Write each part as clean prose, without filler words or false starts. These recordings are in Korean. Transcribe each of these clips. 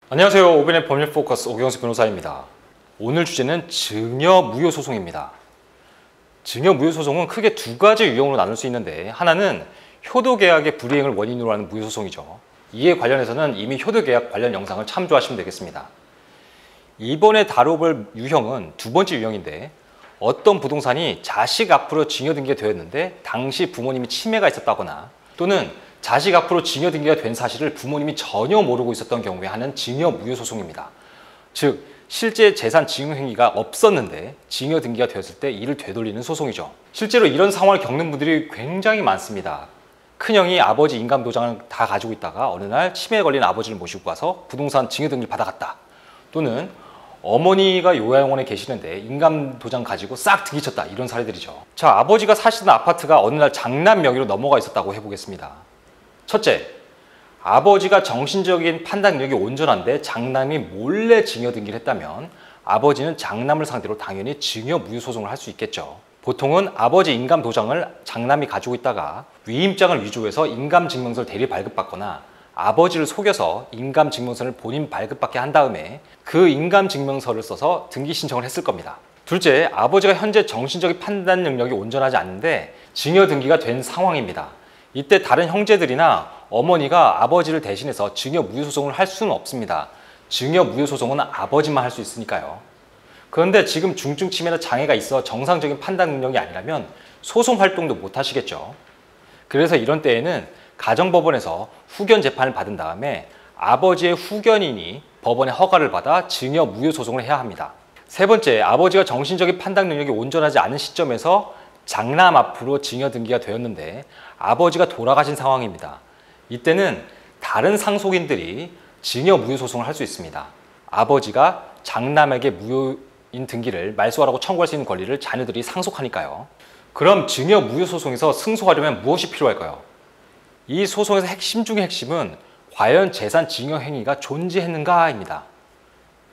안녕하세요. 오벤의 법률 포커스 오경수 변호사입니다. 오늘 주제는 증여무효소송입니다. 증여무효소송은 크게 두 가지 유형으로 나눌 수 있는데, 하나는 효도계약의 불이행을 원인으로 하는 무효소송이죠. 이에 관련해서는 이미 효도계약 관련 영상을 참조하시면 되겠습니다. 이번에 다뤄볼 유형은 두 번째 유형인데, 어떤 부동산이 자식 앞으로 증여등기가 되었는데 당시 부모님이 치매가 있었다거나, 또는 자식 앞으로 증여등기가 된 사실을 부모님이 전혀 모르고 있었던 경우에 하는 증여무효소송입니다. 즉, 실제 재산 증여 행위가 없었는데 증여등기가 되었을 때 이를 되돌리는 소송이죠. 실제로 이런 상황을 겪는 분들이 굉장히 많습니다. 큰형이 아버지 인감도장을 다 가지고 있다가 어느 날 치매에 걸린 아버지를 모시고 가서 부동산 증여등기를 받아갔다. 또는 어머니가 요양원에 계시는데 인감도장 가지고 싹 등기쳤다. 이런 사례들이죠. 자, 아버지가 사시던 아파트가 어느 날 장남 명의로 넘어가 있었다고 해보겠습니다. 첫째, 아버지가 정신적인 판단 능력이 온전한데 장남이 몰래 증여등기를 했다면 아버지는 장남을 상대로 당연히 증여무효소송을 할 수 있겠죠. 보통은 아버지 인감도장을 장남이 가지고 있다가 위임장을 위조해서 인감증명서를 대리 발급받거나 아버지를 속여서 인감증명서를 본인 발급받게 한 다음에 그 인감증명서를 써서 등기 신청을 했을 겁니다. 둘째, 아버지가 현재 정신적인 판단 능력이 온전하지 않은데 증여등기가 된 상황입니다. 이때 다른 형제들이나 어머니가 아버지를 대신해서 증여무효소송을 할 수는 없습니다. 증여무효소송은 아버지만 할 수 있으니까요. 그런데 지금 중증치매나 장애가 있어 정상적인 판단 능력이 아니라면 소송 활동도 못 하시겠죠. 그래서 이런 때에는 가정법원에서 후견 재판을 받은 다음에 아버지의 후견인이 법원의 허가를 받아 증여무효소송을 해야 합니다. 세 번째, 아버지가 정신적인 판단 능력이 온전하지 않은 시점에서 장남 앞으로 증여등기가 되었는데 아버지가 돌아가신 상황입니다. 이때는 다른 상속인들이 증여무효소송을 할 수 있습니다. 아버지가 장남에게 무효인 등기를 말소하라고 청구할 수 있는 권리를 자녀들이 상속하니까요. 그럼 증여무효소송에서 승소하려면 무엇이 필요할까요? 이 소송에서 핵심 중의 핵심은 과연 재산 증여 행위가 존재했는가입니다.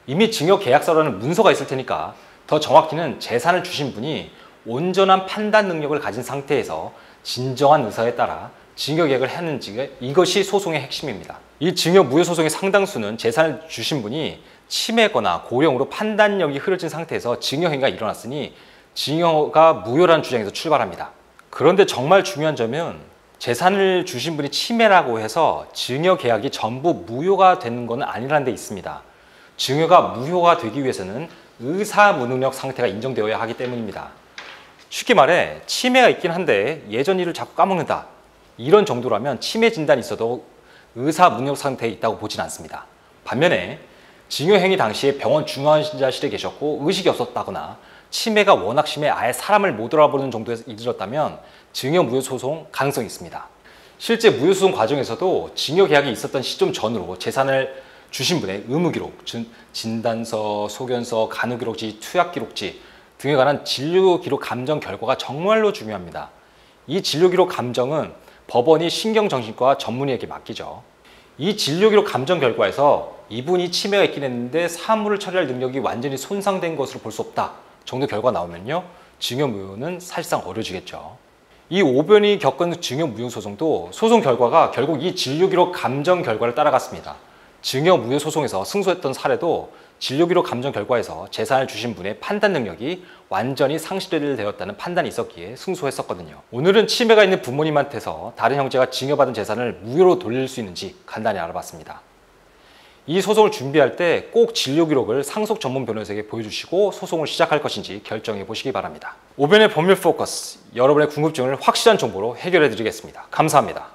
이미 증여계약서라는 문서가 있을 테니까 더 정확히는 재산을 주신 분이 온전한 판단 능력을 가진 상태에서 진정한 의사에 따라 증여계약을 했는지, 이것이 소송의 핵심입니다. 이 증여무효소송의 상당수는 재산을 주신 분이 치매거나 고령으로 판단력이 흐려진 상태에서 증여행위가 일어났으니 증여가 무효라는 주장에서 출발합니다. 그런데 정말 중요한 점은 재산을 주신 분이 치매라고 해서 증여계약이 전부 무효가 되는 것은 아니라는 데 있습니다. 증여가 무효가 되기 위해서는 의사무능력 상태가 인정되어야 하기 때문입니다. 쉽게 말해 치매가 있긴 한데 예전 일을 자꾸 까먹는다, 이런 정도라면 치매 진단이 있어도 의사무능력 상태에 있다고 보진 않습니다. 반면에 증여행위 당시에 병원 중환자실에 계셨고 의식이 없었다거나 치매가 워낙 심해 아예 사람을 못 알아보는 정도에 이르렀다면 증여무효소송 가능성이 있습니다. 실제 무효소송 과정에서도 증여계약이 있었던 시점 전으로 재산을 주신 분의 의무기록, 진단서, 소견서, 간호기록지, 투약기록지 등에 관한 진료기록 감정 결과가 정말로 중요합니다. 이 진료기록 감정은 법원이 신경정신과 전문의에게 맡기죠. 이 진료기록 감정 결과에서 이분이 치매가 있긴 했는데 사물을 처리할 능력이 완전히 손상된 것으로 볼 수 없다 정도 결과가 나오면요, 증여무효는 사실상 어려지겠죠. 이 오변이 겪은 증여무효소송도 소송 결과가 결국 이 진료기록 감정 결과를 따라갔습니다. 증여무효소송에서 승소했던 사례도 진료기록 감정 결과에서 재산을 주신 분의 판단 능력이 완전히 상실되었다는 판단이 있었기에 승소했었거든요. 오늘은 치매가 있는 부모님한테서 다른 형제가 증여받은 재산을 무효로 돌릴 수 있는지 간단히 알아봤습니다. 이 소송을 준비할 때 꼭 진료기록을 상속 전문 변호사에게 보여주시고 소송을 시작할 것인지 결정해 보시기 바랍니다. 오변의 법률 포커스, 여러분의 궁금증을 확실한 정보로 해결해 드리겠습니다. 감사합니다.